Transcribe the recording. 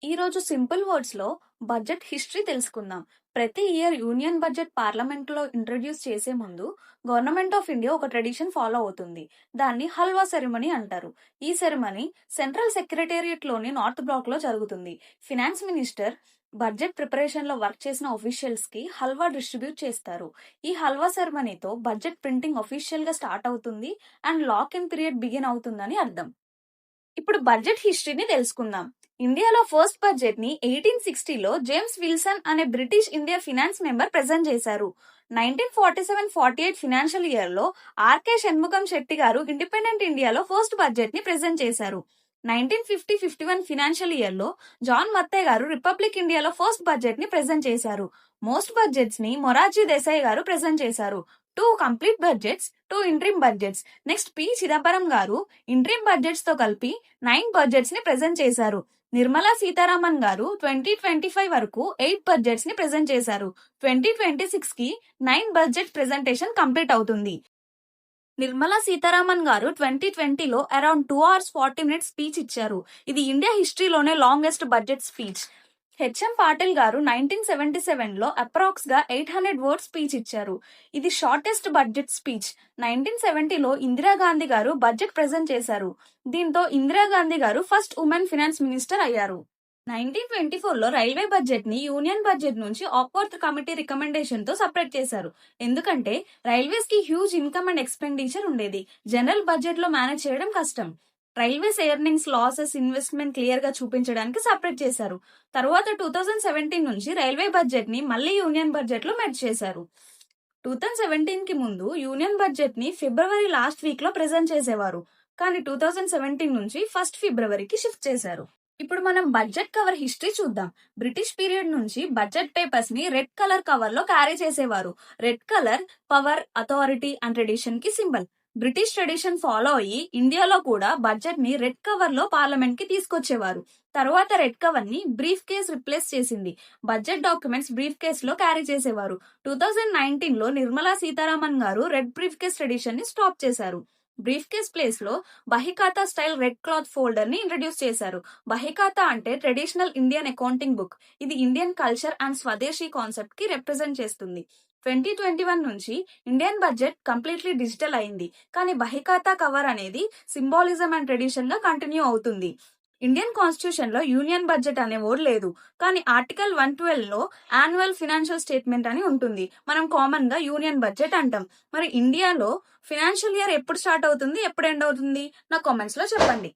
ఈ రోజు simple words లో బడ్జెట్ హిస్టరీ తెలుసుకుందాం. ప్రతి ఇయర్ యూనియన్ బడ్జెట్ పార్లమెంట్ లో ఇంట్రడ్యూస్ చేసే ముందు గవర్నమెంట్ ఆఫ్ ఇండియా ఒక ట్రెడిషన్ ఫాలో అవుతుంది. దాన్ని హల్వా సెరమనీ అంటారు. ఈ సెరమనీ సెంట్రల్ సెక్రటేరియట్ లోని నార్త్ బ్లాక్ లో జరుగుతుంది. ఫినాన్స్ మినిస్టర్ బడ్జెట్ ప్రిపరేషన్ లో వర్క్ చేసిన ఆఫీషియల్స్ కి హల్వా డిస్ట్రిబ్యూట్ చేస్తారు. ఈ హల్వా సెరమనీతో బడ్జెట్ ప్రింటింగ్ అఫీషియల్ గా స్టార్ట్ అవుతుంది and lock in period begin అవుతుందని అర్థం. ఇప్పుడు బడ్జెట్ హిస్టరీని తెలుసుకుందాం. ఇండియాలో ఫస్ట్ బడ్జెట్ ని 1860లో జేమ్స్ విల్సన్ అనే British India finance member present చేశారు. 1947-48 ఫినాన్షియల్ ఇయర్ లో ఆర్కే షణ్ముఖం శెట్టి గారు ఇండిపెండెంట్ ఇండియాలో ఫస్ట్ బడ్జెట్ ని ప్రెజెంట్ చేశారు. 1950-51 ఫినాన్షియల్ ఇయర్ లో జాన్ మత్తే గారు రిపబ్లిక్ ఇండియాలో ఫస్ట్ బడ్జెట్ ని ప్రెజెంట్ చేశారు. మోస్ట్ బడ్జెట్స్ ని మొరార్జీ దేశాయ్ గారు ప్రెజెంట్ చేశారు. 2 complete budgets, 2 interim budgets. Next P Chidambaram గారు ఇంట్రిమ్ బడ్జెట్స్ తో కలిపి 9 బడ్జెట్స్ ని ప్రెజెంట్ చేశారు. నిర్మలా సీతారామన్ గారు 2025 వరకు 8 బడ్జెట్స్ ని ప్రెజెంట్ చేశారు. 2026 కి 9 బడ్జెట్ ప్రెజెంటేషన్ కంప్లీట్ అవుతుంది. నిర్మలా సీతారామన్ గారు 2020లో అరౌండ్ 2 hours 40 minutes స్పీచ్ ఇచ్చారు. ఇది ఇండియా హిస్టరీలోనే longest budget speech. HM Patil గారు 1977లో అప్రాక్స్ గా 800 వర్డ్స్ స్పీచ్ ఇచ్చారు. ఇది షార్టెస్ట్ బడ్జెట్ స్పీచ్. 1970లో ఇందిరాగాంధీ గారు బడ్జెట్ ప్రెజెంట్ చేశారు. దీంతో ఇందిరాగాంధీ గారు ఫస్ట్ ఉమెన్ ఫినాన్స్ మినిస్టర్ అయ్యారు. 1924లో రైల్వే బడ్జెట్ ని యూనియన్ బడ్జెట్ నుంచి ఆక్వర్త్ కమిటీ రికమెండేషన్ తో సపరేట్ చేశారు. ఎందుకంటే రైల్వేస్ కి హ్యూజ్ ఇన్కమ్ అండ్ ఎక్స్పెండిచర్ ఉండేది. జనరల్ బడ్జెట్ లో మేనేజ్ చేయడం కష్టం. Railways earnings, losses, investment clear గా చూపించడానికి సపరేట్ చేశారు. తర్వాత 2017 నుంచి రైల్వే బడ్జెట్ ని మళ్ళీ యూనియన్ బడ్జెట్ లో మెర్జ్ చేశారు. 2017 కి ముందు యూనియన్ బడ్జెట్ ని ఫిబ్రవరి లాస్ట్ వీక్ లో ప్రెజెంట్ చేసేవారు. కానీ 2017 నుంచి 1 ఫిబ్రవరికి షిఫ్ట్ చేశారు. ఇప్పుడు మనం బడ్జెట్ కవర్ హిస్టరీ చూద్దాం. బ్రిటిష్ పీరియడ్ నుంచి బడ్జెట్ పేపర్స్ ని రెడ్ కలర్ కవర్ లో క్యారీ చేసేవారు. Red colour power, authority and tradition కి సింబల్. బ్రిటిష్ ట్రెడిషన్ ఫాలో అయ్యి ఇండియాలో కూడా బడ్జెట్ ని రెడ్ కవర్ లో పార్లమెంట్ కి తీసుకొచ్చేవారు. తర్వాత రెడ్ కవర్ ని బ్రీఫ్ కేస్ రిప్లేస్ చేసింది. బడ్జెట్ డాక్యుమెంట్స్ బ్రీఫ్ కేస్ లో క్యారీ చేసేవారు. 2019లో నిర్మలా సీతారామన్ గారు రెడ్ బ్రీఫ్ కేస్ ట్రెడిషన్ ని స్టాప్ చేశారు. బ్రీఫ్ కేస్ ప్లేస్ లో బహిఖాతా స్టైల్ రెడ్ క్లాత్ ఫోల్డర్ ని ఇంట్రడ్యూస్ చేశారు. బహిఖాతా అంటే ట్రెడిషనల్ ఇండియన్ అకౌంటింగ్ బుక్. ఇది ఇండియన్ కల్చర్ అండ్ స్వదేశీ కాన్సెప్ట్ కి రిప్రజెంట్ చేస్తుంది. 2021 నుంచి ఇండియన్ బడ్జెట్ కంప్లీట్లీ డిజిటల్ అయింది. కానీ బహిఖాతా కవర్ అనేది సింబాలిజం అండ్ ట్రెడిషన్ గా కంటిన్యూ అవుతుంది. ఇండియన్ కాన్స్టిట్యూషన్ లో యూనియన్ బడ్జెట్ అనే వర్డ్ లేదు. కానీ ఆర్టికల్ 112 లో యాన్యువల్ ఫినాన్షియల్ స్టేట్మెంట్ అని ఉంటుంది. మనం కామన్ గా యూనియన్ బడ్జెట్ అంటాం. మరి ఇండియాలో ఫినాన్షియల్ ఇయర్ ఎప్పుడు స్టార్ట్ అవుతుంది, ఎప్పుడు ఎండ్ అవుతుంది? నా కామెంట్స్ లో చెప్పండి.